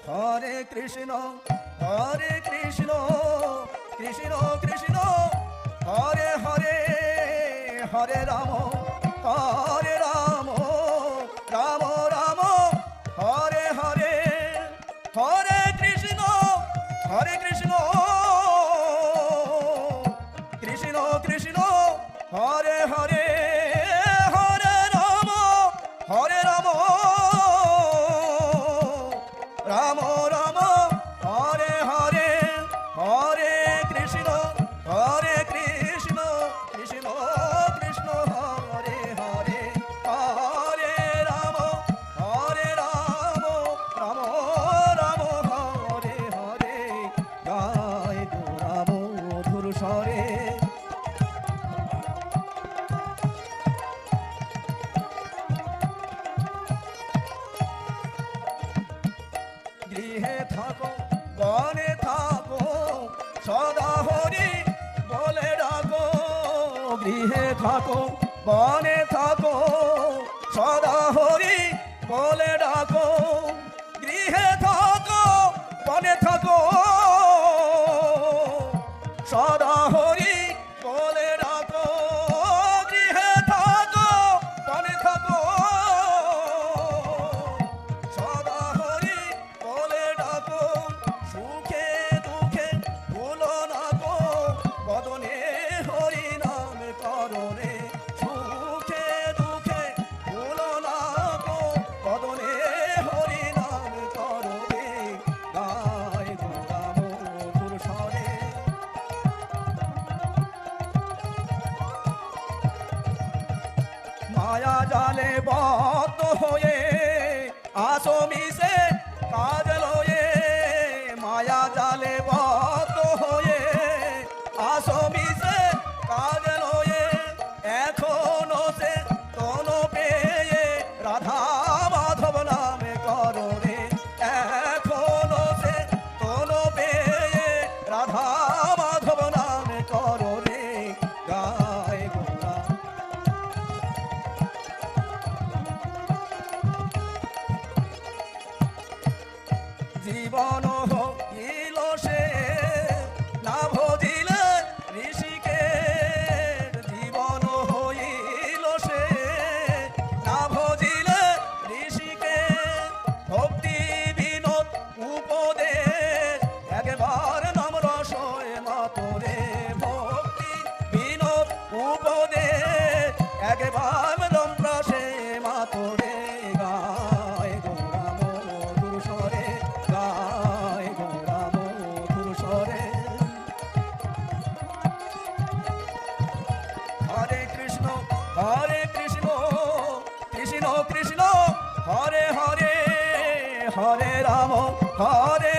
হরে কৃষ্ণ কৃষ্ণ কৃষ্ণ হরে হরে হরে রাম রাম রাম হরে হরে হরে কৃষ্ণ কৃষ্ণ কৃষ্ণ হরে হরে হরে রাম রাম রাম হরে হরে হরে কৃষ্ণ কৃষ্ণ কৃষ্ণ কৃষ্ণ হরে হরে হরে রাম রাম রাম হরে হরে গায় গো রাম মধুর স্বরে গৃহে থাকো বনে থাকো সদা হরি বলে ডাকো গৃহে থাকো বনে থাকো সদা হরি বলে ডাকো গৃহে থাকো বনে থাকো সদা হরি বলে ডাকো গৃহে থাকো বনে থাকো সদা হরি বলে ডাকো সুখে দুঃখে ভুলো না গো বদনে হরি নাম করো রে সুখে দুঃখে ভুলো না গো বদনে হরি নাম করো রে গায় গো রাম মধুর স্বরে মায়া জালে বদ্ধ হয়ে আসো মিশে কাজ লয়ে মায়া জালে বদ্ধ হয়ে আসো মিশে কাজ লয়ে এখনো সে তন পেয়ে রাধা মাধব নামে করো রে এখনো সে তন পেয়ে রাধা মাধব নামে করো রে গায় গোরা জীবন হইল সে না ভজিলে ঋষিকে জীবন হইল সে না ভজিলে ঋষিকে ভক্তি বিনোদ উপদেশ একবার নাম রসয় মাতরে ভক্তি বিনোদ উপদেশ একবার নাম রসে মাতরে গায় গো রাম মধুর স্বরে গায় গো রাম মধুর স্বরে হরে কৃষ্ণ কৃষ্ণ কৃষ্ণ হরে হরে হরে রাম হরে